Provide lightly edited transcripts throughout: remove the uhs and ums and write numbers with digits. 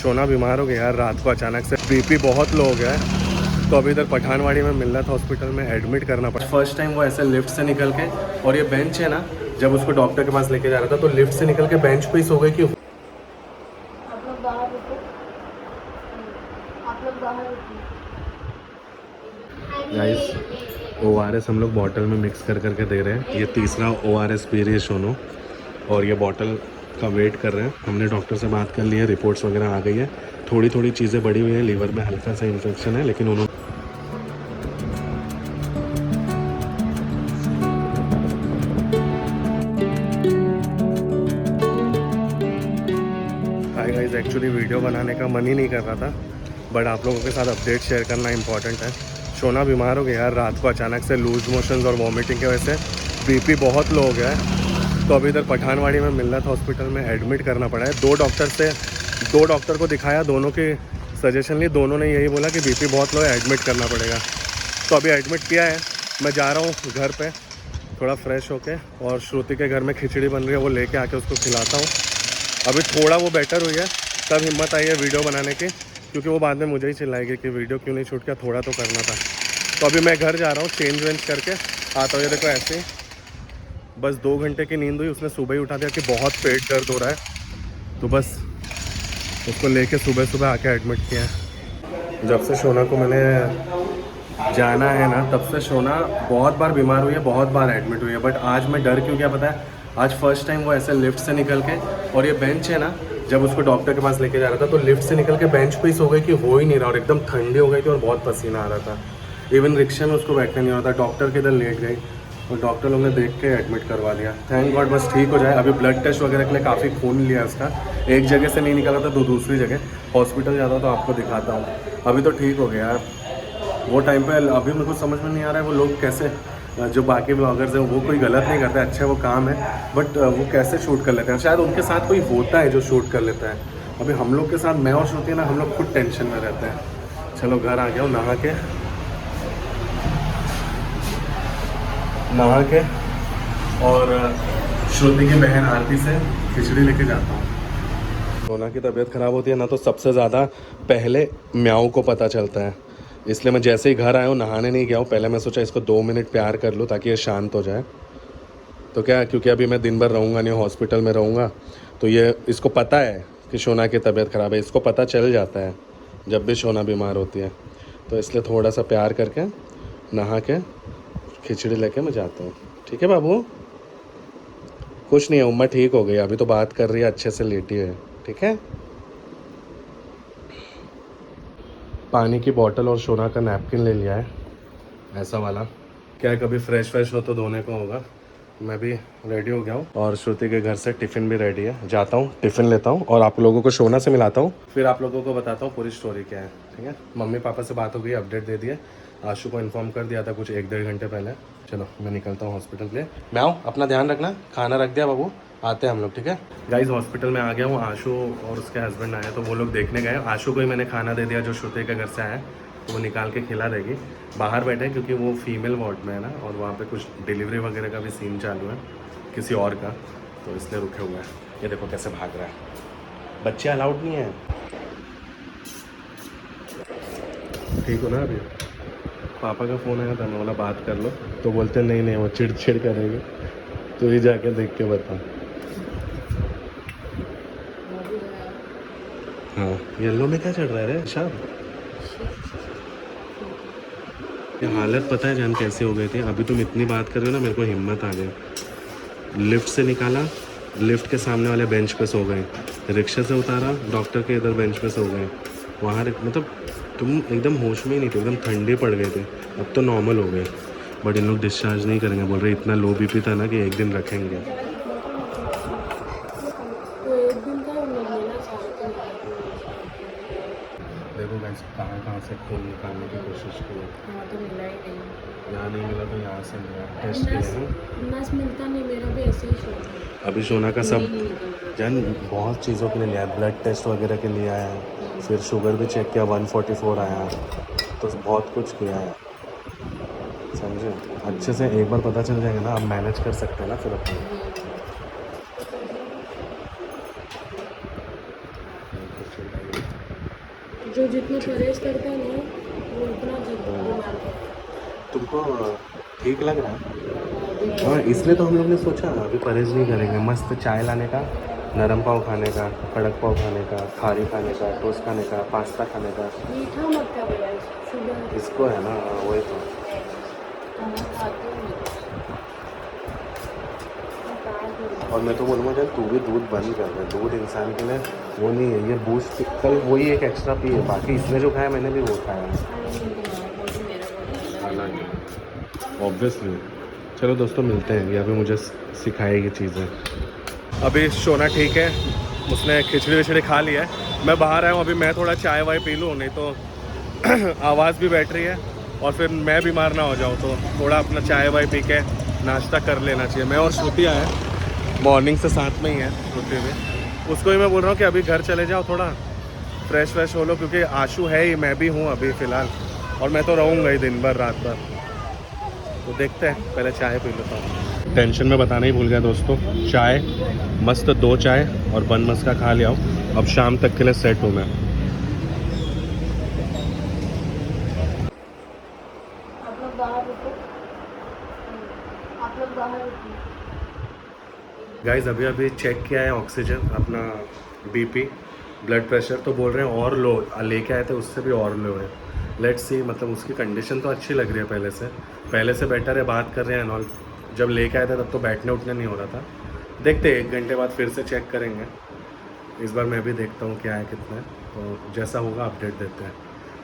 सोना बीमार हो गया यार रात को अचानक से, बीपी बहुत लो हो गया है। तो अभी इधर पठानवाड़ी में मिलत हॉस्पिटल में एडमिट करना पड़ा। फर्स्ट टाइम वो ऐसे लिफ्ट से निकल के, और ये बेंच है ना, जब उसको डॉक्टर के पास लेके जा रहा था तो लिफ्ट से निकल के बेंच पे ही सो गई कि गाइस ORS हम लोग बॉटल में मिक्स कर करके दे रहे हैं। ये तीसरा ORS पी रही है सोनू, और ये बॉटल का वेट कर रहे हैं। हमने डॉक्टर से बात कर ली है, रिपोर्ट्स वगैरह आ गई है। थोड़ी थोड़ी चीज़ें बढ़ी हुई हैं, लीवर में हल्का सा इन्फेक्शन है, लेकिन उन्होंने गाइस एक्चुअली वीडियो बनाने का मन ही नहीं कर रहा था, बट आप लोगों के साथ अपडेट शेयर करना इंपॉर्टेंट है। सोना बीमार हो गया यार रात को अचानक से, लूज मोशंस और वॉमिटिंग की वजह से बीपी बहुत लो हो गया है। तो अभी इधर पठानवाड़ी में मिलत हॉस्पिटल में एडमिट करना पड़ा है। दो डॉक्टर को दिखाया, दोनों की सजेशन ली, दोनों ने यही बोला कि बीपी बहुत लो है, एडमिट करना पड़ेगा। तो अभी एडमिट किया है। मैं जा रहा हूँ घर पे थोड़ा फ्रेश होके, और श्रुति के घर में खिचड़ी बन रही है, वो लेके आके उसको खिलाता हूँ। अभी थोड़ा वो बेटर हुई है, तब हिम्मत आई है वीडियो बनाने की, क्योंकि वो बाद में मुझे ही चिल्लाएगी कि वीडियो क्यों नहीं शूट किया, थोड़ा तो करना था। तो अभी मैं घर जा रहा हूँ, चेंज वेंज करके आता हूँ। ये देखो ऐसे ही बस 2 घंटे की नींद हुई, उसने सुबह ही उठा दिया कि बहुत पेट दर्द हो रहा है, तो बस उसको लेके सुबह सुबह आके एडमिट किया है। जब से सोना को मैंने जाना है ना, तब से सोना बहुत बार बीमार हुई है, बहुत बार एडमिट हुई है, बट आज मैं डर क्यों गया पता है? आज फर्स्ट टाइम वो ऐसे लिफ्ट से निकल के, और ये बेंच है ना, जब उसको डॉक्टर के पास लेके जा रहा था तो लिफ्ट से निकल के बेंच पे ही सो गई कि हो ही नहीं रहा, और एकदम ठंडी हो गई थी और बहुत पसीना आ रहा था। इवन रिक्शा में उसको बैठने नहीं हो रहा था। डॉक्टर के इधर लेट गई और डॉक्टर लोग ने देख के एडमिट करवा दिया। थैंक गॉड बस ठीक हो जाए। अभी ब्लड टेस्ट वगैरह के लिए काफ़ी खून लिया उसका, एक जगह से नहीं निकला था तो दूसरी जगह हॉस्पिटल जाता तो आपको दिखाता हूँ। अभी तो ठीक हो गया यार। वो टाइम पे अभी मेरे को समझ में नहीं आ रहा है वो लोग कैसे, जो बाकी ब्लॉगर्स हैं वो कोई गलत नहीं करते, अच्छा वो काम है, बट वो कैसे शूट कर लेते हैं। शायद उनके साथ कोई होता है जो शूट कर लेता है। अभी हम लोग के साथ मैं और श्रुति ना, हम लोग खुद टेंशन में रहते हैं। चलो घर आ गया हूँ, नहा के और श्रुति की बहन आरती से खिचड़ी लेके जाता हूँ। सोना की तबीयत ख़राब होती है ना, तो सबसे ज़्यादा पहले म्याऊ को पता चलता है। इसलिए मैं जैसे ही घर आया हूँ, नहाने नहीं गया हूँ। पहले मैं सोचा इसको 2 मिनट प्यार कर लूँ ताकि ये शांत हो जाए। तो क्या, क्योंकि अभी मैं दिन भर रहूँगा नहीं, हॉस्पिटल में रहूँगा, तो ये इसको पता है कि सोना की तबीयत ख़राब है। इसको पता चल जाता है जब भी सोना बीमार होती है, तो इसलिए थोड़ा सा प्यार करके नहा के खिचड़ी लेके मैं जाता हूँ। ठीक है बाबू? कुछ नहीं है, उम्मा ठीक हो गई, अभी तो बात कर रही है, अच्छे से लेटी है। ठीक है? पानी की बोतल और सोना का नैपकिन ले लिया है, ऐसा वाला। क्या है, कभी फ्रेश हो तो धोने को होगा। मैं भी रेडी हो गया हूँ, और श्रुति के घर से टिफ़िन भी रेडी है। जाता हूँ, टिफ़िन लेता हूँ, और आप लोगों को सोना से मिलाता हूँ, फिर आप लोगों को बताता हूँ पूरी स्टोरी क्या है। ठीक है? मम्मी पापा से बात हो गई, अपडेट दे दिए। आशु को इन्फॉर्म कर दिया था कुछ 1-1.5 घंटे पहले। चलो मैं निकलता हूँ हॉस्पिटल के लिए। मैं आऊँ, अपना ध्यान रखना, खाना रख दिया बाबू, आते हैं हम लोग। ठीक है गाइस? हॉस्पिटल में आ गया हूँ। आशु और उसके हस्बैंड आए तो वो लोग देखने गए। आशु को ही मैंने खाना दे दिया जो श्रुति के घर से आया, तो वो निकाल के खिला देगी। बाहर बैठे क्योंकि वो फीमेल वार्ड में है ना, और वहाँ पे कुछ डिलीवरी वगैरह का भी सीन चालू है किसी और का, तो इसलिए रुके हुए हैं। ये देखो कैसे भाग रहा है। बच्चे अलाउड नहीं है। ठीक हो ना? अभी पापा का फ़ोन आया था, मैं बोला बात कर लो, तो बोलते नहीं वो चिड़चिड़ करेंगे, तो ये जाके देख के बता। हाँ, येलो में क्या चढ़ रहा है रे शाम? ये हालत पता है जान कैसे हो गई थी? अभी तुम इतनी बात कर रहे हो ना, मेरे को हिम्मत आ गई। लिफ्ट से निकाला, लिफ्ट के सामने वाले बेंच पे सो गए। रिक्शा से उतारा, डॉक्टर के इधर बेंच पे सो गए। वहाँ मतलब तुम एकदम होश में ही नहीं थे, एकदम ठंडे पड़ गए थे। अब तो नॉर्मल हो गए, बट इन लोग डिस्चार्ज नहीं करेंगे, बोल रहे इतना लो बीपी था ना कि 1 दिन रखेंगे। देखो गाइस, कहाँ से खून निकालने की कोशिश की है। तो मिला ही नहीं। यहाँ नहीं मिला तो यहाँ से मिला। टेस्ट किया नस मिलता नहीं, मेरा भी ऐसे ही शौक। अभी सोना का सब जान बहुत चीज़ों के लिए लिया है, ब्लड टेस्ट वगैरह के लिए आया है, फिर शुगर भी चेक किया, 144 आया, तो बहुत कुछ किया है। समझे? अच्छे से एक बार पता चल जाएगा ना, आप मैनेज कर सकते हैं ना फिर अपने। जो जितना परहेज करता है ना वो उतना जल्दी बीमार पड़ता है। तुमको ठीक लग रहा है? हाँ, इसलिए तो हम लोग ने सोचा अभी परहेज नहीं करेंगे, मस्त चाय लाने का, नरम पाव खाने का, कड़क पाव खाने का, खारी खाने का, टोस्ट खाने का, पास्ता खाने का। मीठा मत का भैया, शुगर इसको है ना, वही तो। खाना खाते हैं मैं कहाँ करूँ। और मैं तो बोलूँगा चल तू भी दूध बंद कर दे, दूध इंसान के लिए वो नहीं है, ये बूस्ट कल वही एक एक्स्ट्रा पी है, बाकी इसने जो खाया मैंने भी वो खाया है। हालांकि ऑब्वियसली। चलो दोस्तों मिलते हैं, या भी मुझे सिखाएगी चीज़ें। अभी सोना ठीक है, उसने खिचड़ी विचड़ी खा लिया है, मैं बाहर आया हूँ अभी, मैं थोड़ा चाय वाय पी लूँ, नहीं तो आवाज़ भी बैठ रही है और फिर मैं बीमार ना हो जाऊँ, तो थोड़ा अपना चाय वाय पी के नाश्ता कर लेना चाहिए। मैं और श्रुति आए मॉर्निंग से साथ में ही है, श्रुति भी, उसको ही मैं बोल रहा हूँ कि अभी घर चले जाओ, थोड़ा फ्रेश व्रेश हो लो, क्योंकि आशू है ही, मैं भी हूँ अभी फ़िलहाल, और मैं तो रहूँगा ही दिन भर रात भर। तो देखते हैं, पहले चाय पी लेता हूँ। टेंशन में बताना ही भूल गया दोस्तों, चाय मस्त 2 चाय और बन मस्का खा लिया हूँ, अब शाम तक के लिए सेट हूँ मैं। आप लोग बाहर रुको, आप लोग बाहर रुको। गाइज अभी अभी चेक किया है ऑक्सीजन, अपना बीपी, ब्लड प्रेशर, तो बोल रहे हैं और लो, लेके आए थे उससे भी और लो है। लेट्स सी, मतलब उसकी कंडीशन तो अच्छी लग रही है, पहले से बेटर है, बात कर रहे हैं नॉल। जब लेके आए थे तब तो बैठने उठने नहीं हो रहा था। देखते हैं 1 घंटे बाद फिर से चेक करेंगे, इस बार मैं भी देखता हूँ क्या है कितना है, तो जैसा होगा अपडेट देते हैं।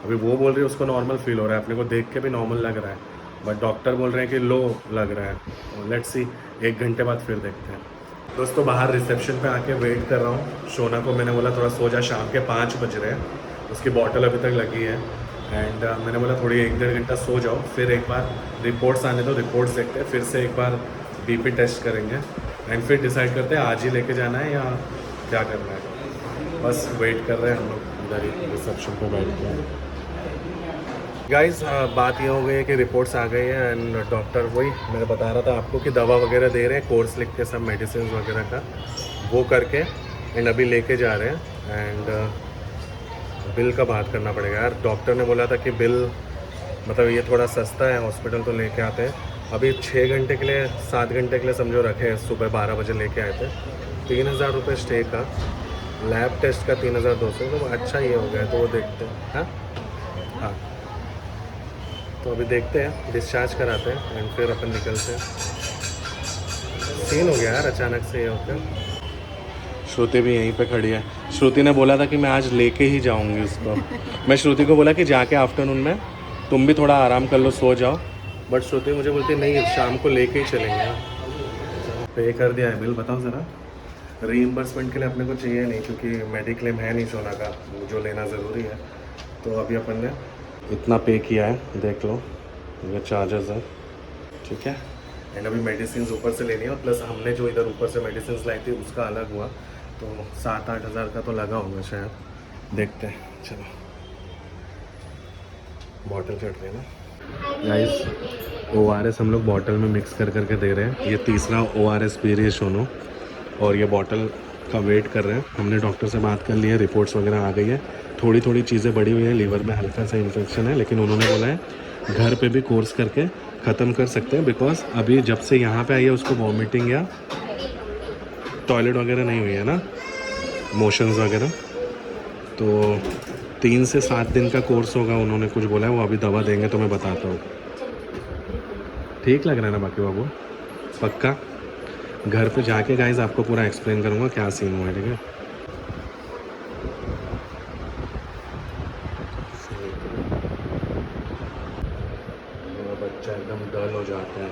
अभी वो बोल रही है उसको नॉर्मल फील हो रहा है, अपने को देख के भी नॉर्मल लग रहा है, बट डॉक्टर बोल रहे हैं कि लो लग रहा है। लेट्स सी, 1 घंटे बाद फिर देखते हैं। दोस्तों बाहर रिसेप्शन पे आके वेट कर रहा हूँ, शोना को मैंने बोला थोड़ा सो जा, शाम के 5 बज रहे हैं, उसकी बॉटल अभी तक लगी है, एंड मैंने बोला थोड़ी 1-1.5 घंटा सो जाओ, फिर एक बार रिपोर्ट्स आने दो, रिपोर्ट्स देखते हैं, फिर से एक बार बीपी टेस्ट करेंगे, एंड फिर डिसाइड करते हैं आज ही लेके जाना है या क्या करना है। बस वेट कर रहे हैं हम लोग इधर ही रिसेप्शन पे बैठ के। गाइस बात ये हो गई है कि रिपोर्ट्स आ गई है, एंड डॉक्टर वही मैं बता रहा था आपको कि दवा वगैरह दे रहे हैं, कोर्स लिख के सब मेडिसिन वगैरह का वो करके, एंड अभी लेके जा रहे हैं, एंड बिल का बात करना पड़ेगा यार। डॉक्टर ने बोला था कि बिल मतलब ये थोड़ा सस्ता है, हॉस्पिटल तो लेके आते हैं, अभी 6 घंटे के लिए 7 घंटे के लिए समझो रखे हैं, सुबह 12 बजे लेके आए थे, 3000 रुपये स्टे का, लैब टेस्ट का 3200, तो अच्छा ये हो गया, तो वो देखते हैं। हाँ हाँ, तो अभी देखते हैं, डिस्चार्ज कराते हैं एंड फिर अपन निकलते हैं। सीन हो गया यार अचानक से ये होकर। श्रुति भी यहीं पे खड़ी है, श्रुति ने बोला था कि मैं आज लेके ही जाऊंगी उसको। मैं श्रुति को बोला कि जाके आफ्टरनून में तुम भी थोड़ा आराम कर लो, सो जाओ, बट श्रुति मुझे बोलती नहीं शाम को लेके ही चलेंगे। पे कर दिया है बिल, बताओ ज़रा। रीइंबर्समेंट के लिए अपने को चाहिए नहीं, क्योंकि मेडिक्लेम है नहीं सोना का, जो लेना ज़रूरी है, तो अभी अपन ने इतना पे किया है, देख लो ये चार्जेस है, ठीक है। एंड अभी मेडिसिन ऊपर से लेनी है, और प्लस हमने जो इधर ऊपर से मेडिसिन लाई थी उसका अलग हुआ, तो 7-8 हज़ार का तो लगा होगा शायद, देखते हैं। चलो बॉटल चढ़ रही है ना गाइस, ORS हम लोग बॉटल में मिक्स कर करके दे रहे हैं, ये तीसरा ORS पी रही है सोनू, और ये बॉटल का वेट कर रहे हैं। हमने डॉक्टर से बात कर ली है, रिपोर्ट्स वगैरह आ गई है, थोड़ी थोड़ी चीज़ें बढ़ी हुई हैं, लीवर में हल्का सा इन्फेक्शन है, लेकिन उन्होंने बोला है घर पे भी कोर्स करके ख़त्म कर सकते हैं, बिकॉज अभी जब से यहाँ पे आई है उसको वॉमिटिंग या टॉयलेट वगैरह नहीं हुई है ना, मोशंस वगैरह, तो 3 से 7 दिन का कोर्स होगा, उन्होंने कुछ बोला है, वो अभी दवा देंगे तो मैं बताता हूँ। ठीक लग रहा है ना बाकी बाबू? पक्का घर पे जाके गाइस आपको पूरा एक्सप्लेन करूँगा क्या सीन हुआ है, ठीक है। मेरा बच्चा एकदम डल हो जाता है,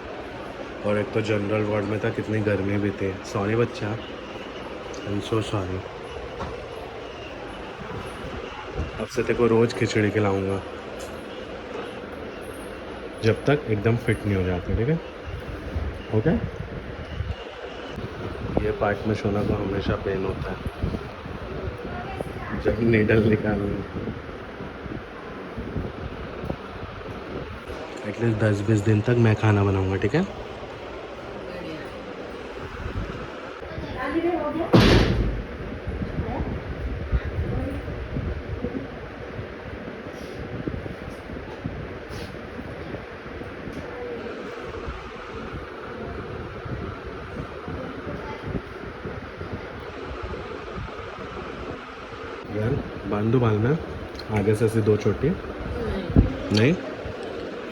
और एक तो जनरल वार्ड में था, कितनी गर्मी भी थी। सॉरी बच्चा, आई एम सो सॉरी। अब से तेरे को रोज़ खिचड़ी खिलाऊंगा जब तक एकदम फिट नहीं हो जाते, ठीक है? ओके। ये पार्ट में सोना को हमेशा पेन होता है जब नीडल निकालना। एटलीस्ट 10-20 दिन तक मैं खाना बनाऊंगा, ठीक है? यार बांधू बाल में आगे से ऐसी 2 चोटी नहीं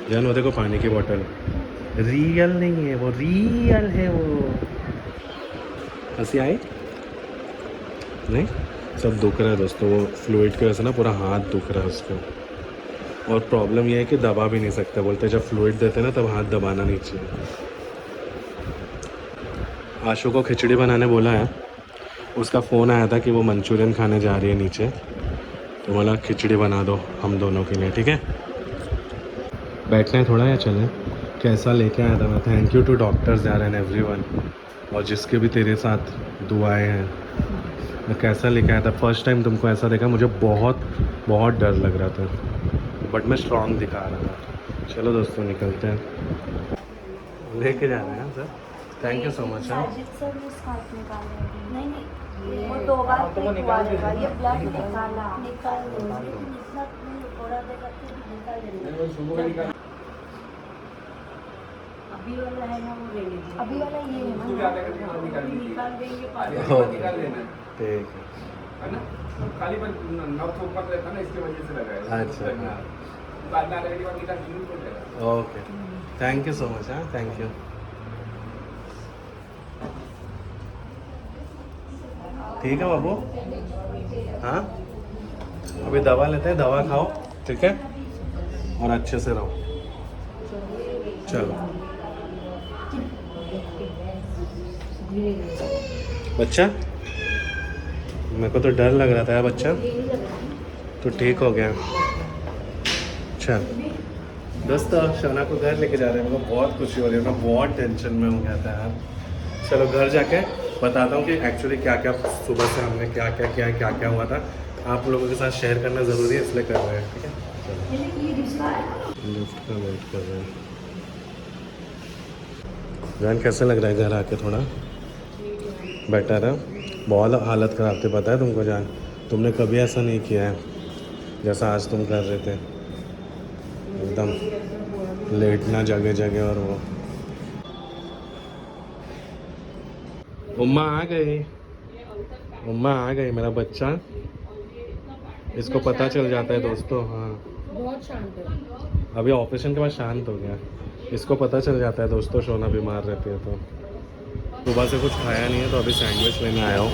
जान वो देखो पानी की बोतल रियल नहीं है वो रियल है वो हंसी आई नहीं सब दुख रहा है दोस्तों वो फ्लूइड की वजह से ना पूरा हाथ दुख रहा है उसको और प्रॉब्लम ये है कि दबा भी नहीं सकते बोलते जब फ्लूइड देते ना तब हाथ दबाना नहीं चाहिए आशु को खिचड़ी बनाने बोला है उसका फ़ोन आया था कि वो मंचूरियन खाने जा रही है नीचे तो बोला खिचड़ी बना दो हम दोनों के लिए ठीक है बैठना है थोड़ा या चलें कैसा लेके आया था मैं थैंक यू टू डॉक्टर्स यार एंड एवरीवन और जिसके भी तेरे साथ दुआएं हैं मैं कैसा लेके आया था फर्स्ट टाइम तुमको ऐसा देखा मुझे बहुत बहुत डर लग रहा था बट मैं स्ट्रांग दिखा रहा था चलो दोस्तों निकलते हैं लेके जा रहे हैं sir thank you so much sir नहीं वो 2 बार निकाल देगा ये ब्लड निकाल देगा थोड़ा देर निकाल अभी वाला है ना वो ले लीजिए अभी वाला ये है निकाल देंगे ठीक है ना खाली पर नॉर्थ ऊपर रहता ना इसकी वजह से लगा है अच्छा बाद में आने के बाद निकाल जरूर पड़ जाएगा okay thank you so much हाँ थैंक यू ठीक है बाबू हाँ अभी दवा लेते हैं दवा खाओ ठीक है और अच्छे से रहो चलो बच्चा मेरे को तो डर लग रहा था यार बच्चा तो ठीक हो गया चल दोस्तों शोना को घर लेके जा रहे हैं मेरे को बहुत खुशी हो रही है मैं बहुत टेंशन में हो गया था यार चलो घर जाके बताता हूँ कि एक्चुअली क्या क्या सुबह से हमने क्या क्या किया क्या क्या हुआ था आप लोगों के साथ शेयर करना ज़रूरी है इसलिए कर रहे हैं ठीक है लिफ्ट का वेट कर रहे हैं जान कैसा लग रहा है घर आके थोड़ा बेटर है बहुत हालत ख़राब थी पता है तुमको जान तुमने कभी ऐसा नहीं किया है जैसा आज तुम कर रहे थे एकदम लेटना जगह जगह और वो उम्मा आ गई मेरा बच्चा इसको पता चल जाता है दोस्तों हाँ बहुत शांत है अभी ऑपरेशन के बाद शांत हो गया इसको पता चल जाता है दोस्तों शोना बीमार रहती है तो सुबह से कुछ खाया नहीं है तो अभी सैंडविच लेने आया हूँ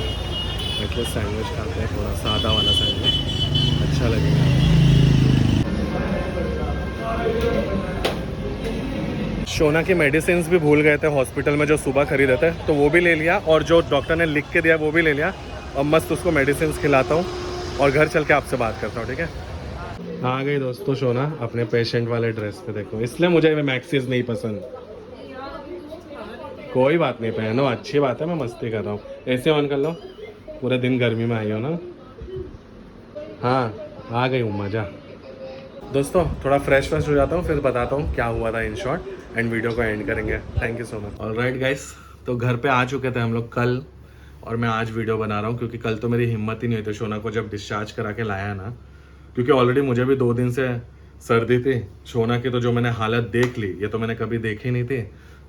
एटलीस्ट सैंडविच खाते हैं थोड़ा सादा वाला सैंडविच अच्छा लगेगा शोना की मेडिसिन भी भूल गए थे हॉस्पिटल में जो सुबह खरीदे थे तो वो भी ले लिया और जो डॉक्टर ने लिख के दिया वो भी ले लिया अब मस्त उसको मेडिसिन खिलाता हूँ और घर चल के आपसे बात करता हूँ ठीक है आ गई दोस्तों शोना अपने पेशेंट वाले ड्रेस पे देखो इसलिए मुझे मैक्सीज नहीं पसंद कोई बात नहीं पहनो अच्छी बात है मैं मस्ती कर रहा हूँ ऐसे ऑन कर लो पूरे दिन गर्मी में आई हो ना हाँ आ गई उम्मा जा दोस्तों थोड़ा फ्रेश हो जाता हूँ फिर बताता हूँ क्या हुआ था इन शॉर्ट एंड वीडियो को एंड करेंगे thank you so much alright guys तो घर पे आ चुके थे हम लोग कल और मैं आज वीडियो बना रहा हूँ क्योंकि कल तो मेरी हिम्मत ही नहीं हुई थी शोना को जब डिस्चार्ज करा के लाया ना क्योंकि ऑलरेडी मुझे भी 2 दिन से सर्दी थी शोना की तो जो मैंने हालत देख ली ये तो मैंने कभी देखी नहीं थी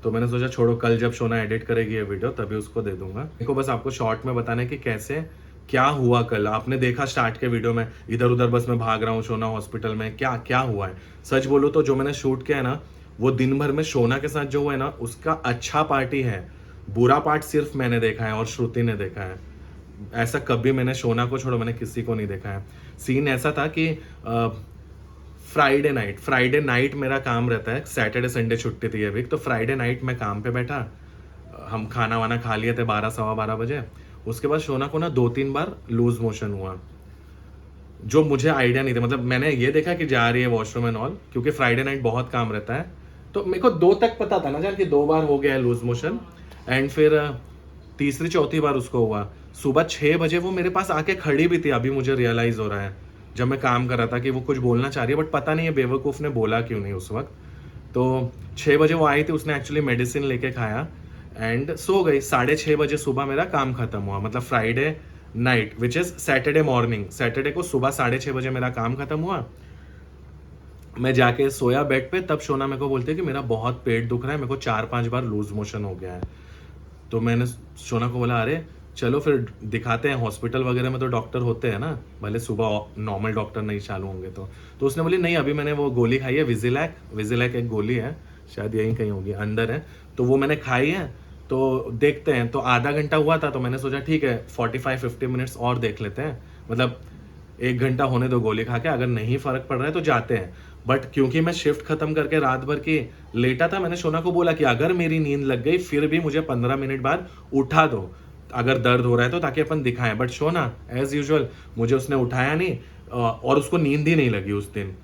तो मैंने सोचा छोड़ो कल जब शोना एडिट करेगी ये वीडियो तभी उसको दे दूंगा देखो बस आपको शॉर्ट में बताने की कैसे क्या हुआ कल आपने देखा स्टार्ट के वीडियो में इधर उधर बस मैं भाग रहा हूँ शोना हॉस्पिटल में क्या क्या हुआ है सच बोलूँ तो जो मैंने शूट किया है ना वो दिन भर में शोना के साथ जो हुआ है ना उसका अच्छा पार्टी है बुरा पार्ट सिर्फ मैंने देखा है और श्रुति ने देखा है ऐसा कभी मैंने शोना को छोड़ो मैंने किसी को नहीं देखा है सीन ऐसा था कि फ्राइडे नाइट मेरा काम रहता है सैटरडे संडे छुट्टी थी अभी तो फ्राइडे नाइट मैं काम पे बैठा हम खाना वाना खा लिए थे 12-12 बजे उसके बाद शोना को ना 2-3 बार लूज मोशन हुआ जो मुझे आइडिया नहीं था मतलब मैंने ये देखा कि जा रही है वॉशरूम एंड ऑल क्योंकि फ्राइडे नाइट बहुत काम रहता है तो मेरे को 2 तक पता था ना यार कि 2 बार हो गया है लूज मोशन एंड फिर तीसरी चौथी बार उसको हुआ सुबह 6 बजे वो मेरे पास आके खड़ी भी थी अभी मुझे रियलाइज हो रहा है जब मैं काम कर रहा था कि वो कुछ बोलना चाह रही है बट पता नहीं है बेवकूफ़ ने बोला क्यों नहीं उस वक्त तो 6 बजे वो आई थी उसने एक्चुअली मेडिसिन लेके खाया एंड सो गई 6:30 बजे सुबह मेरा काम खत्म हुआ मतलब Friday night which is Saturday morning Saturday को सुबह 6:30 बजे मेरा काम खत्म हुआ मैं जाके सोया बेड पे तब शोना मेरे को बोलती है कि मेरा बहुत पेट दुख रहा है मेरे को 4-5 बार लूज मोशन हो गया है तो मैंने शोना को बोला अरे चलो फिर दिखाते हैं, हॉस्पिटल वगैरह में तो डॉक्टर होते हैं ना, भले सुबह नॉर्मल डॉक्टर नहीं चालू होंगे तो उसने बोली नहीं, अभी मैंने वो गोली खाई है विजिलैक एक गोली है, शायद यहीं कहीं होगी अंदर है, तो वो मैंने खाई है, तो देखते हैं। तो आधा घंटा हुआ था, तो मैंने सोचा ठीक है 45-50 मिनट्स और देख लेते हैं, मतलब 1 घंटा होने दो गोली खा के, अगर नहीं फर्क पड़ रहा है तो जाते हैं। बट क्योंकि मैं शिफ्ट खत्म करके रात भर की लेटा था, मैंने शोना को बोला कि अगर मेरी नींद लग गई फिर भी मुझे 15 मिनट बाद उठा दो, अगर दर्द हो रहा है तो, ताकि अपन दिखाएं। बट शोना एज यूजुअल मुझे उसने उठाया नहीं, और उसको नींद ही नहीं लगी उस दिन।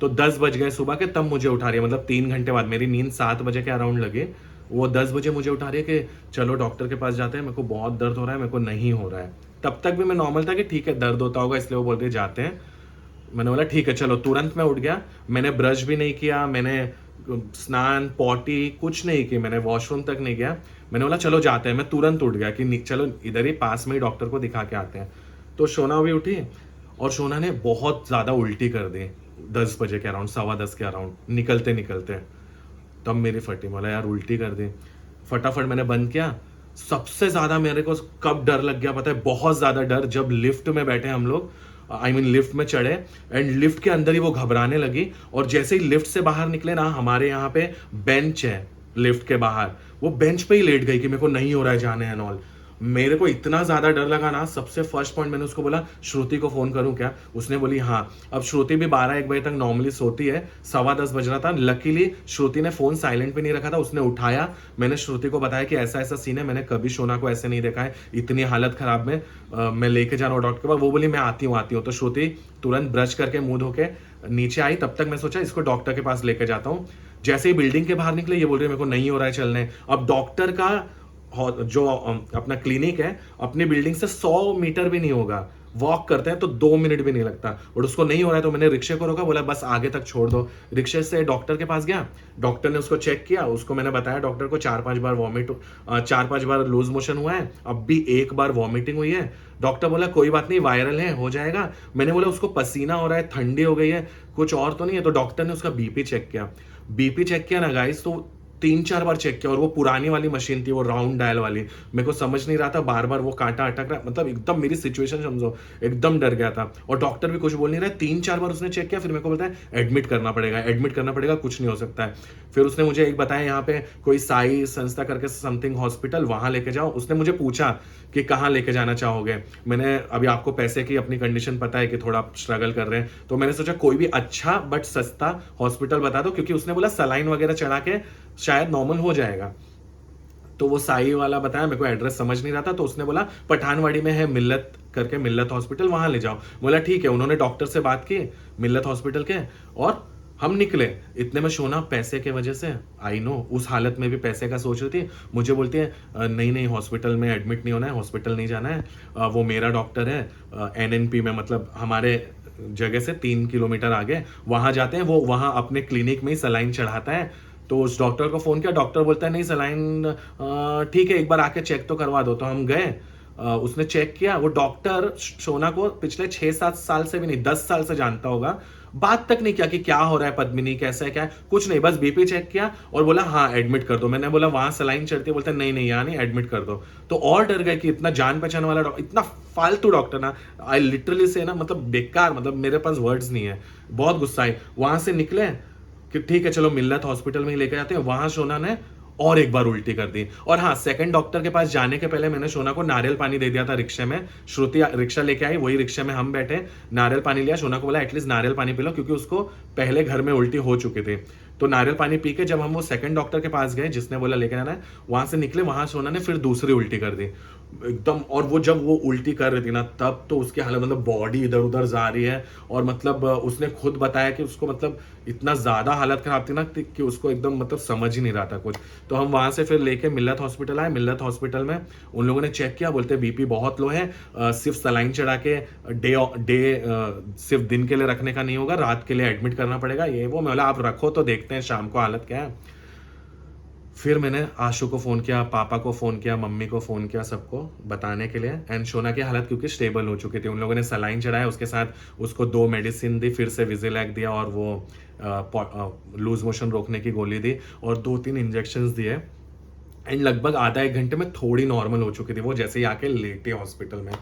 तो 10 बज गए सुबह के, तब मुझे उठा रही है, मतलब 3 घंटे बाद। मेरी नींद 7 बजे के अराउंड लगी, वो 10 बजे मुझे उठा रही है कि चलो डॉक्टर के पास जाते हैं, मेरे को बहुत दर्द हो रहा है, मेरे को नहीं हो रहा है। तब तक भी मैं नॉर्मल था कि ठीक है दर्द होता होगा, इसलिए वो बोलते जाते हैं। मैंने बोला ठीक है चलो, तुरंत मैं उठ गया। मैंने ब्रश भी नहीं किया, मैंने स्नान पॉटी कुछ नहीं की, मैंने वॉशरूम तक नहीं गया। मैंने बोला चलो जाते हैं, मैं तुरंत उठ गया कि चलो इधर ही पास में ही डॉक्टर को दिखा के आते हैं। तो शोना भी उठी, और शोना ने बहुत ज़्यादा उल्टी कर दी 10 बजे के अराउंड, 10:15 के अराउंड, निकलते। तब मेरी फटी, बोला यार उल्टी कर दी। फटाफट मैंने बंद किया। सबसे ज़्यादा मेरे को कब डर लग गया पता है, बहुत ज़्यादा डर, जब लिफ्ट में बैठे हम लोग, लिफ्ट में चढ़े एंड लिफ्ट के अंदर ही वो घबराने लगी। और जैसे ही लिफ्ट से बाहर निकले ना, हमारे यहाँ पे बेंच है लिफ्ट के बाहर, वो बेंच पे ही लेट गई कि मेरे को नहीं हो रहा है जाने एंड ऑल। मेरे को इतना ज्यादा डर लगा ना, सबसे फर्स्ट पॉइंट मैंने उसको बोला श्रुति को फोन करूं क्या? उसने बोली हाँ। अब श्रुति भी 12-1 बजे तक नॉर्मली सोती है, 10:15 बज रहा था। लकीली श्रुति ने फोन साइलेंट पे नहीं रखा था, उसने उठाया। मैंने श्रुति को बताया कि ऐसा ऐसा सीन है, मैंने कभी शोना को ऐसे नहीं देखा है, इतनी हालत खराब में मैं लेके जा रहा हूँ डॉक्टर के पास। वो बोली मैं आती हूँ। तो श्रुति तुरंत ब्रश करके मुंह धो के नीचे आई। तब तक मैं सोचा इसको डॉक्टर के पास लेके जाता हूँ। जैसे ही बिल्डिंग के बाहर निकले, ये बोल रही है मेरे को नहीं हो रहा है चलने। अब डॉक्टर का जो अपना क्लिनिक है, अपनी बिल्डिंग से 100 मीटर भी नहीं होगा, वॉक करते हैं तो 2 मिनट भी नहीं लगता। और उसको नहीं हो रहा है तो मैंने रिक्शे को रोका, बोला बस आगे तक छोड़ दो। रिक्शे से डॉक्टर के पास गया, डॉक्टर ने उसको चेक किया। उसको मैंने बताया डॉक्टर को 4-5 बार 4-5 बार लूज मोशन हुआ है, अब भी 1 बार वॉमिटिंग हुई है। डॉक्टर बोला कोई बात नहीं, वायरल है, हो जाएगा। मैंने बोला उसको पसीना हो रहा है, ठंडी हो गई है, कुछ और तो नहीं है? तो डॉक्टर ने उसका बीपी चेक किया ना गाइस, तो 3-4 बार चेक किया। और वो पुरानी वाली मशीन थी, वो राउंड डायल वाली, मेरे को समझ नहीं रहा था, बार बार वो कांटा अटक रहा, मतलब एकदम मेरी सिचुएशन समझो, एकदम डर गया था। और डॉक्टर भी कुछ बोल नहीं रहा है। 3-4 बार उसने चेक किया, फिर मेरे को बोलता है एडमिट करना पड़ेगा, कुछ नहीं हो सकता है। फिर उसने मुझे एक बताया यहाँ पे कोई साई संस्था करके समथिंग हॉस्पिटल, वहां लेके जाओ। उसने मुझे पूछा कि कहाँ लेके जाना चाहोगे। मैंने अभी आपको पैसे की अपनी कंडीशन पता है कि थोड़ा स्ट्रगल कर रहे हैं, तो मैंने सोचा कोई भी अच्छा बट सस्ता हॉस्पिटल बता दो, क्योंकि उसने बोला सलाइन वगैरह चढ़ा के शायद नॉर्मल हो जाएगा। तो वो साई वाला बताया, मेरे को एड्रेस समझ नहीं रहा था। तो उसने बोला पठानवाड़ी में है मिल्लत हॉस्पिटल, वहां ले जाओ। बोला ठीक है। उन्होंने डॉक्टर से बात की मिल्लत हॉस्पिटल के, और हम निकले। इतने में शोना पैसे के वजह से, आई नो उस हालत में भी पैसे का सोच रही थी, मुझे बोलती है नहीं हॉस्पिटल में एडमिट नहीं होना है, हॉस्पिटल नहीं जाना है, वो मेरा डॉक्टर है NNP में, मतलब हमारे जगह से 3 किलोमीटर आगे, वहां जाते हैं, वो वहां अपने क्लिनिक में ही सलाइन चढ़ाता है। तो उस डॉक्टर को फोन किया, डॉक्टर बोलता है नहीं सलाइन ठीक है, एक बार आके चेक तो करवा दो। तो हम गए, उसने चेक किया। वो डॉक्टर शोना को पिछले 6-7 साल से भी नहीं, 10 साल से जानता होगा। बात तक नहीं किया कि क्या हो रहा है पद्मिनी, कैसा है, क्या है, कुछ नहीं, बस बीपी चेक किया और बोला हाँ एडमिट कर दो। मैंने बोला वहां सलाइन चढ़ती है, बोलते नहीं यहाँ नहीं, एडमिट कर दो। तो और डर गए कि इतना जान पहचान वाला डॉक्टर, इतना फालतू डॉक्टर ना, आई लिटरली से ना, मतलब बेकार, मतलब मेरे पास वर्ड्स नहीं है, बहुत गुस्सा आई। वहां से निकले कि ठीक है चलो मिल्लत हॉस्पिटल में ही लेकर जाते हैं। वहां शोना ने और एक बार उल्टी कर दी। और हाँ, सेकंड डॉक्टर के पास जाने के पहले मैंने शोना को नारियल पानी दे दिया था रिक्शे में। श्रुति रिक्शा लेके आई, वही रिक्शे में हम बैठे, नारियल पानी लिया। शोना को बोला एटलीस्ट नारियल पानी पी लो, क्योंकि उसको पहले घर में उल्टी हो चुकी थी। तो नारियल पानी पी के जब हम वो सेकंड डॉक्टर के पास गए जिसने बोला लेके जाना है, वहां से निकले, वहां शोना ने फिर दूसरी उल्टी कर दी एकदम। और वो जब वो उल्टी कर रही थी ना, तब तो उसकी हालत, मतलब बॉडी इधर उधर जा रही है। और मतलब उसने खुद बताया कि उसको मतलब इतना ज्यादा हालत खराब थी ना कि उसको एकदम मतलब समझ ही नहीं रहा था कुछ। तो हम वहां से फिर लेके मिल्लत हॉस्पिटल आए। मिल्लत हॉस्पिटल में उन लोगों ने चेक किया, बोलते बीपी बहुत लो है, सिर्फ सलाइन चढ़ा के सिर्फ दिन के लिए रखने का नहीं होगा, रात के लिए एडमिट करना पड़ेगा, ये वो। मैं बोला आप रखो तो देखते हैं शाम को हालत क्या है। फिर मैंने आशु को फ़ोन किया, पापा को फ़ोन किया, मम्मी को फ़ोन किया, सबको बताने के लिए। एंड शोना की हालत क्योंकि स्टेबल हो चुकी थी, उन लोगों ने सलाइन चढ़ाया, उसके साथ उसको 2 मेडिसिन दी, फिर से विजिलैक दिया, और वो लूज मोशन रोकने की गोली दी, और 2-3 इंजेक्शंस दिए। एंड लगभग आधा एक घंटे में थोड़ी नॉर्मल हो चुकी थी वो, जैसे ही आके लेटे हॉस्पिटल में।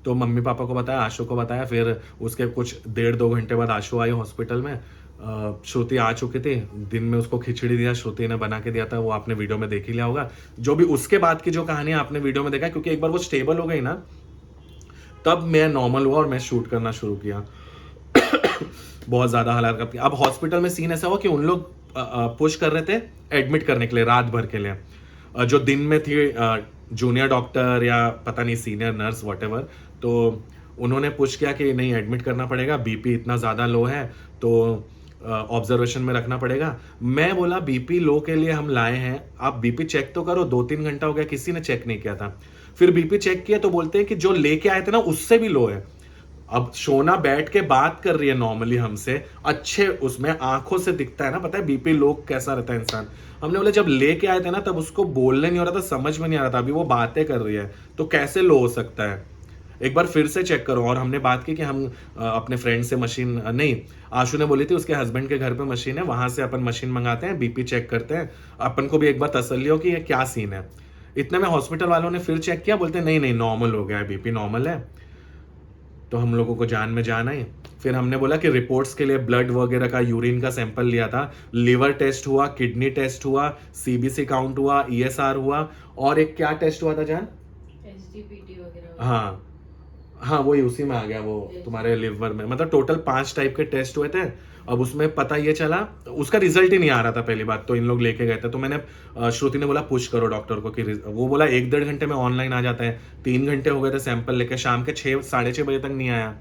तो मम्मी पापा को बताया, आशु को बताया, फिर उसके कुछ 1.5-2 घंटे बाद आशु आई हॉस्पिटल में। श्रुति आ चुकी थी, दिन में उसको खिचड़ी दिया, श्रुति ने बना के दिया था, वो आपने वीडियो में देख ही लिया होगा। जो भी उसके बाद की जो कहानी आपने वीडियो में देखा, क्योंकि एक बार वो स्टेबल हो गई ना, तब मैं नॉर्मल हुआ और मैं शूट करना शुरू किया। बहुत ज्यादा हालात खराब किया। अब हॉस्पिटल में सीन ऐसा हुआ कि उन लोग पुश कर रहे थे एडमिट करने के लिए रात भर के लिए। जो दिन में थी जूनियर डॉक्टर या पता नहीं सीनियर नर्स वॉटेवर, तो उन्होंने पुश किया कि नहीं एडमिट करना पड़ेगा, बीपी इतना ज़्यादा लो है तो ऑब्जर्वेशन में रखना पड़ेगा। मैं बोला बीपी लो के लिए हम लाए हैं, आप बीपी चेक तो करो। 2-3 घंटा हो गया किसी ने चेक नहीं किया था। फिर बीपी चेक किया तो बोलते हैं कि जो लेके आए थे ना उससे भी लो है। अब शोना बैठ के बात कर रही है नॉर्मली हमसे, अच्छे उसमें आंखों से दिखता है ना, पता है बीपी लो कैसा रहता है इंसान। हमने बोला जब लेके आए थे ना तब उसको बोलने नहीं हो रहा था, समझ में नहीं आ रहा था, अभी वो बातें कर रही है तो कैसे लो हो सकता है, एक बार फिर से चेक करो। और हमने बात की कि हम अपने फ्रेंड से मशीन नहीं, आशु ने बोली थी उसके हस्बैंड के घर पे मशीन है, वहां से अपन मशीन मंगाते हैं, बीपी चेक करते हैं, अपन को भी एक बार तसल्ली हो कि ये क्या सीन है। इतने में हॉस्पिटल वालों ने फिर चेक किया, बोलते नहीं नहीं नॉर्मल हो गया है, बीपी नॉर्मल है। तो हम लोगों को जान में जान आई। फिर हमने बोला कि रिपोर्ट्स के लिए ब्लड वगैरह का, यूरिन का सैंपल लिया था, लिवर टेस्ट हुआ, किडनी टेस्ट हुआ, सीबीसी काउंट हुआ, ईएसआर हुआ, और एक क्या टेस्ट हुआ था जान? एसजीपीटी वगैरह। हाँ हाँ वही उसी में आ गया वो तुम्हारे लिवर में। मतलब टोटल 5 टाइप के टेस्ट हुए थे। अब उसमें पता ये चला, उसका रिजल्ट ही नहीं आ रहा था पहली बात तो, इन लोग लेके गए थे। तो मैंने श्रुति ने बोला पुश करो डॉक्टर को कि वो बोला 1-1.5 घंटे में ऑनलाइन आ जाता है। 3 घंटे हो गए थे सैंपल लेके, शाम के 6-6:30 बजे तक नहीं आया।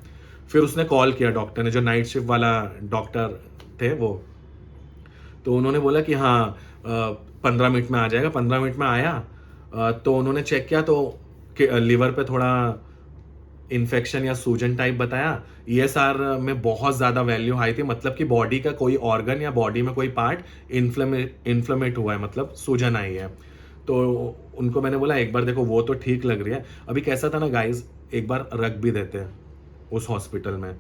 फिर उसने कॉल किया डॉक्टर ने, जो नाइट शिफ्ट वाला डॉक्टर थे वो, तो उन्होंने बोला कि हाँ 15 मिनट में आ जाएगा। 15 मिनट में आया तो उन्होंने चेक किया तो लिवर पे थोड़ा इन्फेक्शन या सूजन टाइप बताया। ईएसआर में बहुत ज़्यादा वैल्यू हाई थी, मतलब कि बॉडी का कोई ऑर्गन या बॉडी में कोई पार्ट इन्फ्लेमेट हुआ है, मतलब सूजन आई है। तो उनको मैंने बोला एक बार देखो वो तो ठीक लग रही है। अभी कैसा था ना गाइज, एक बार रख भी देते हैं उस हॉस्पिटल में,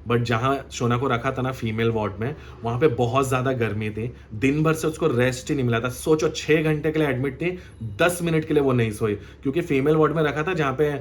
बट जहाँ शोना को रखा था ना फीमेल वार्ड में, वहाँ पे बहुत ज़्यादा गर्मी थी, दिन भर से उसको रेस्ट ही नहीं मिला था। सोचो 6 घंटे के लिए एडमिट थी, 10 मिनट के लिए वो नहीं सोई, क्योंकि फीमेल वार्ड में रखा था जहाँ पे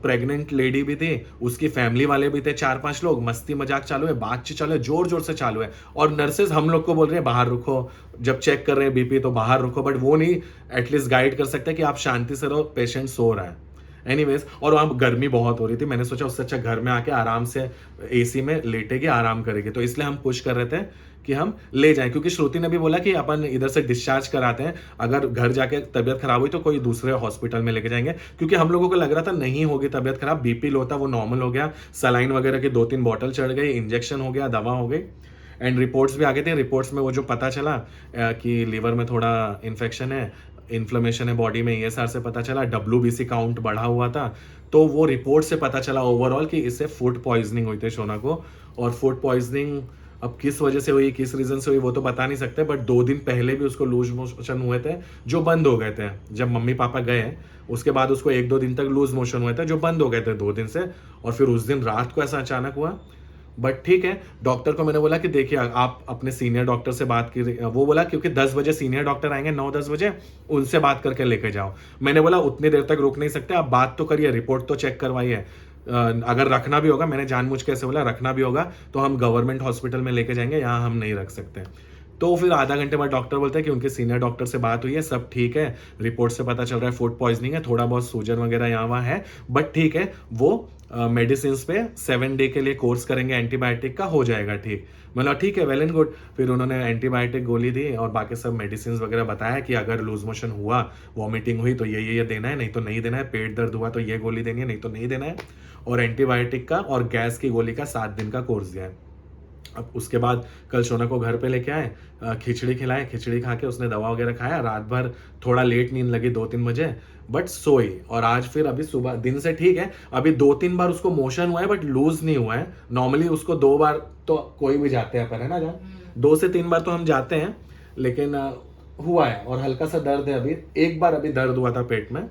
प्रेग्नेंट लेडी भी थी, उसकी फैमिली वाले भी थे, 4-5 लोग। मस्ती मजाक चालू है, बातचीत चालू है, जोर जोर से चालू है, और नर्सेज हम लोग को बोल रहे हैं बाहर रुको, जब चेक कर रहे हैं बीपी तो बाहर रुको, बट वो नहीं एटलीस्ट गाइड कर सकते कि आप शांति से रहो, पेशेंट सो रहा है। एनीवेज, और वहाँ गर्मी बहुत हो रही थी, मैंने सोचा उससे अच्छा घर में आके आराम से एसी में लेटेगी, आराम करेगी, तो इसलिए हम पुश कर रहे थे कि हम ले जाएं। क्योंकि श्रुति ने भी बोला कि अपन इधर से डिस्चार्ज कराते हैं, अगर घर जाके तबियत खराब हुई तो कोई दूसरे हॉस्पिटल में लेके जाएंगे, क्योंकि हम लोगों को लग रहा था नहीं होगी तबियत खराब, बीपी लो था वो नॉर्मल हो गया, सलाइन वगैरह की 2-3 बॉटल चढ़ गई, इंजेक्शन हो गया, दवा हो गई, एंड रिपोर्ट्स भी आ गए थे। रिपोर्ट्स में वो जो पता चला कि लीवर में थोड़ा इन्फेक्शन है, इन्फ्लेमेशन है बॉडी में, ईएसआर से पता चला, WBC काउंट बढ़ा हुआ था, तो वो रिपोर्ट से पता चला ओवरऑल कि इससे फूड पॉइजनिंग हुई थी शोना को। और फूड पॉइजनिंग अब किस वजह से हुई, किस रीजन से हुई वो तो बता नहीं सकते, बट 2 दिन पहले भी उसको लूज मोशन हुए थे जो बंद हो गए थे। जब मम्मी पापा गए उसके बाद उसको 1-2 दिन तक लूज मोशन हुए थे जो बंद हो गए थे 2 दिन से, और फिर उस दिन रात को ऐसा अचानक हुआ। बट ठीक है, डॉक्टर को मैंने बोला कि देखिए आप अपने सीनियर डॉक्टर से बात की, वो बोला क्योंकि 10 बजे सीनियर डॉक्टर आएंगे, 9-10 बजे, उनसे बात करके लेके जाओ। मैंने बोला उतनी देर तक रुक नहीं सकते, आप बात तो करिए, रिपोर्ट तो चेक करवाइए, अगर रखना भी होगा, मैंने जानबूझ के ऐसे बोला, रखना भी होगा तो हम गवर्नमेंट हॉस्पिटल में लेके जाएंगे, यहाँ हम नहीं रख सकते। तो फिर आधा घंटे बाद डॉक्टर बोलते हैं कि उनके सीनियर डॉक्टर से बात हुई है, सब ठीक है, रिपोर्ट से पता चल रहा है फूड पॉइजनिंग है, थोड़ा बहुत सूजन वगैरह यहाँ वहाँ है, बट ठीक है, वो मेडिसिन पे 7 डे के लिए कोर्स करेंगे एंटीबायोटिक का, हो जाएगा ठीक। मतलब ठीक है, वेल एंड गुड। फिर उन्होंने एंटीबायोटिक गोली दी और बाकी सब मेडिसिन वगैरह बताया कि अगर लूज मोशन हुआ, वॉमिटिंग हुई तो ये देना है, नहीं तो नहीं देना है, पेट दर्द हुआ तो ये गोली देनी है, नहीं तो नहीं देना है, और एंटीबायोटिक का और गैस की गोली का 7 दिन का कोर्स दिया है। अब उसके बाद कल शोना को घर पे लेके आए, खिचड़ी खिलाए, खिचड़ी खा के उसने दवा वगैरह खाया, रात भर थोड़ा लेट नींद लगी 2-3 बजे, बट सोई, और आज फिर अभी सुबह दिन से ठीक है। अभी 2-3 बार उसको मोशन हुआ है बट लूज नहीं हुआ है। नॉर्मली उसको 2 बार तो कोई भी जाते हैं पर, है ना जान, 2 से 3 बार तो हम जाते हैं, लेकिन हुआ है, और हल्का सा दर्द है अभी, एक बार अभी दर्द हुआ था पेट में।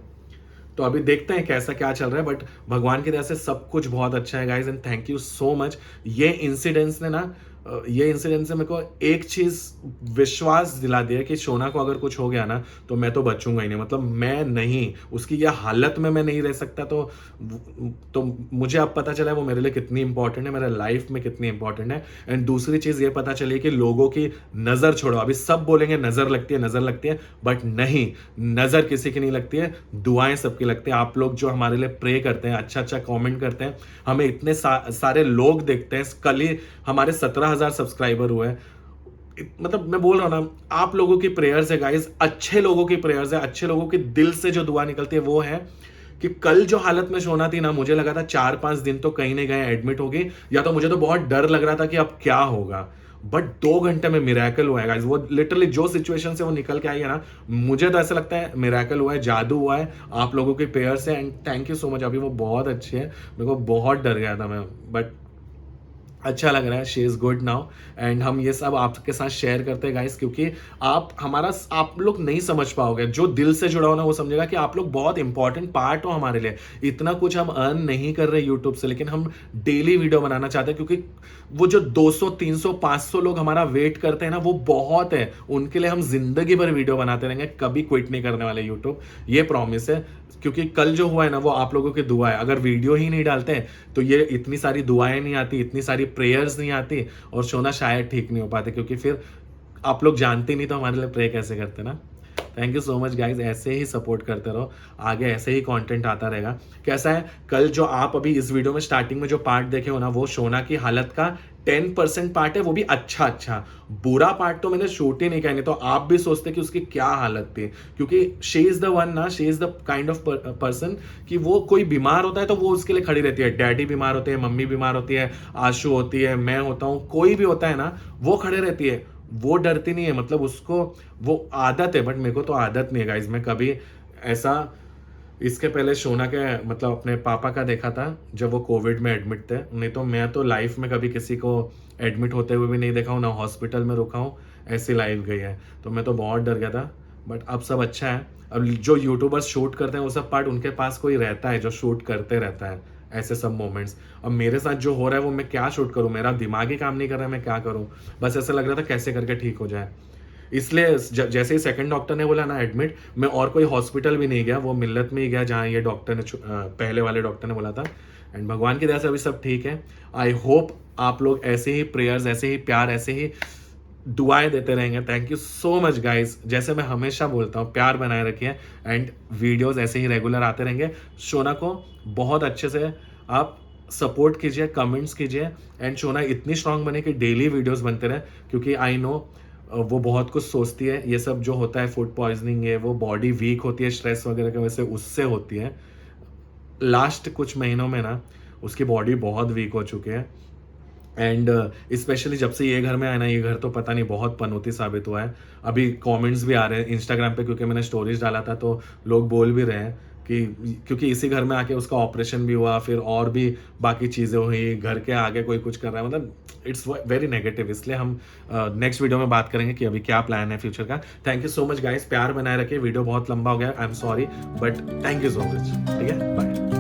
तो अभी देखते हैं कैसा क्या चल रहा है, बट भगवान की दया से सब कुछ बहुत अच्छा है guys, and thank you so much. ये इंसिडेंट्स ने ना ये इंसिडेंट से मेरे को एक चीज़ विश्वास दिला दिया कि शोना को अगर कुछ हो गया ना तो मैं तो बचूंगा ही नहीं, मतलब मैं नहीं, उसकी यह हालत में मैं नहीं रह सकता। तो मुझे अब पता चला है वो मेरे लिए कितनी इंपॉर्टेंट है, मेरे लाइफ में कितनी इंपॉर्टेंट है। एंड दूसरी चीज़ ये पता चली कि लोगों की नज़र छोड़ो, अभी सब बोलेंगे नज़र लगती है, नज़र लगती है, बट नहीं, नज़र किसी की नहीं लगती है, दुआएं सबकी लगती है। आप लोग जो हमारे लिए प्रे करते हैं, अच्छा अच्छा कमेंट करते हैं, हमें इतने सारे लोग देखते हैं। कल ही हमारे 17,000 सब्सक्राइबर हुए हैं। मतलब मैं बोल रहा हूं ना, आप लोगों की प्रेयर्स है गाइस, अच्छे लोगों की प्रेयर्स है, अच्छे लोगों के दिल से जो दुआ निकलती है वो है कि कल जो हालत में सोना थी ना, मुझे लगा था 4-5 दिन तो कहीं नहीं गए, एडमिट होगी, या तो मुझे तो बहुत डर लग रहा था कि अब क्या होगा, बट 2 घंटे में मिरेकल हुआ है गाइस। वो लिटरली जो सिचुएशन से वो निकल के आई है ना, मुझे तो ऐसा लगता है मिरेकल हुआ है, जादू हुआ है, आप लोगों की प्रेयर से। And thank you so much. अभी वो बहुत अच्छी है, मेरे को बहुत डर गया था मैं, बट अच्छा लग रहा है, she is good now. And हम ये सब आपके साथ शेयर करते हैं गाइस, क्योंकि आप लोग नहीं समझ पाओगे, जो दिल से जुड़ा हो ना वो समझेगा कि आप लोग बहुत इंपॉर्टेंट पार्ट हो हमारे लिए। इतना कुछ हम अर्न नहीं कर रहे यूट्यूब से, लेकिन हम डेली वीडियो बनाना चाहते हैं, क्योंकि वो जो 200, 300, 500 लोग हमारा वेट करते हैं ना, वो बहुत है, उनके लिए हम जिंदगी भर वीडियो बनाते रहेंगे, कभी क्विट नहीं करने वाले यूट्यूब, ये प्रॉमिस है। क्योंकि कल जो हुआ है ना वो आप लोगों की दुआ है, अगर वीडियो ही नहीं डालते हैं तो ये इतनी सारी दुआएं नहीं आती, इतनी सारी प्रेयर्स नहीं आती, और शोना शायद ठीक नहीं हो पाते, क्योंकि फिर आप लोग जानते नहीं तो हमारे लिए प्रे कैसे करते ना। Thank you so much guys, ऐसे ही सपोर्ट करते रहो, आगे ऐसे ही कंटेंट आता रहेगा। कैसा है, कल जो आप अभी इस वीडियो में स्टार्टिंग में जो पार्ट देखे हो ना, वो शोना की हालत का 10% पार्ट है, वो भी अच्छा। बुरा पार्ट तो मैंने शूट ही नहीं किया, नहीं तो आप भी सोचते कि उसकी क्या हालत थी, क्योंकि शी इज द वन ना, she is the kind of person कि वो कोई बीमार होता है तो वो उसके लिए खड़ी रहती है। डैडी बीमार होते हैं, मम्मी बीमार होती है, आशु होती है, मैं होता हूँ, कोई भी होता है ना, वो खड़े रहती है, वो डरती नहीं है। मतलब उसको वो आदत है, बट मेरे को तो आदत नहीं है गाइज। मैं कभी ऐसा, इसके पहले शोना के मतलब अपने पापा का देखा था जब वो कोविड में एडमिट थे, नहीं तो मैं तो लाइफ में कभी किसी को एडमिट होते हुए भी नहीं देखा हूँ, ना हॉस्पिटल में रुका हूँ, ऐसी लाइफ गई है। तो मैं तो बहुत डर गया था, बट अब सब अच्छा है। अब जो यूट्यूबर्स शूट करते हैं वो सब पार्ट उनके पास कोई रहता है जो शूट करते रहता है ऐसे सब मोमेंट्स। अब मेरे साथ जो हो रहा है वो मैं क्या शूट करूँ, मेरा दिमाग ही काम नहीं कर रहा है, मैं क्या करूँ। बस ऐसा लग रहा था कैसे करके ठीक हो जाए, इसलिए जैसे ही सेकंड डॉक्टर ने बोला ना एडमिट, मैं और कोई हॉस्पिटल भी नहीं गया, वो मिल्लत में ही गया जहाँ ये डॉक्टर ने पहले वाले डॉक्टर ने बोला था। एंड भगवान की दया से अभी सब ठीक है। आई होप आप लोग ऐसे ही प्रेयर्स, ऐसे ही प्यार, ऐसे ही दुआएं देते रहेंगे। Thank you so much guys. जैसे मैं हमेशा बोलता हूँ, प्यार बनाए रखिए, एंड वीडियोस ऐसे ही रेगुलर आते रहेंगे। शोना को बहुत अच्छे से आप सपोर्ट कीजिए, कमेंट्स कीजिए, एंड शोना इतनी स्ट्रांग बने कि डेली वीडियोस बनते रहे, क्योंकि आई नो वो बहुत कुछ सोचती है। ये सब जो होता है, फूड पॉइजनिंग है, वो बॉडी वीक होती है स्ट्रेस वगैरह की वजह से, उससे होती है। लास्ट कुछ महीनों में ना उसकी बॉडी बहुत वीक हो चुकी है, एंड स्पेशली जब से ये घर में आया ना, ये घर तो पता नहीं बहुत पनौती साबित हुआ है। अभी कमेंट्स भी आ रहे हैं इंस्टाग्राम पे, क्योंकि मैंने स्टोरीज डाला था तो लोग बोल भी रहे हैं कि क्योंकि इसी घर में आके उसका ऑपरेशन भी हुआ, फिर और भी बाकी चीज़ें हुई, घर के आगे कोई कुछ कर रहा है, मतलब इट्स वेरी नेगेटिव। इसलिए हम नेक्स्ट वीडियो में बात करेंगे कि अभी क्या प्लान है फ्यूचर का। Thank you so much guys, प्यार बनाए रखिए। वीडियो बहुत लंबा हो गया, I am sorry, but thank you so much. ठीक है, बाय।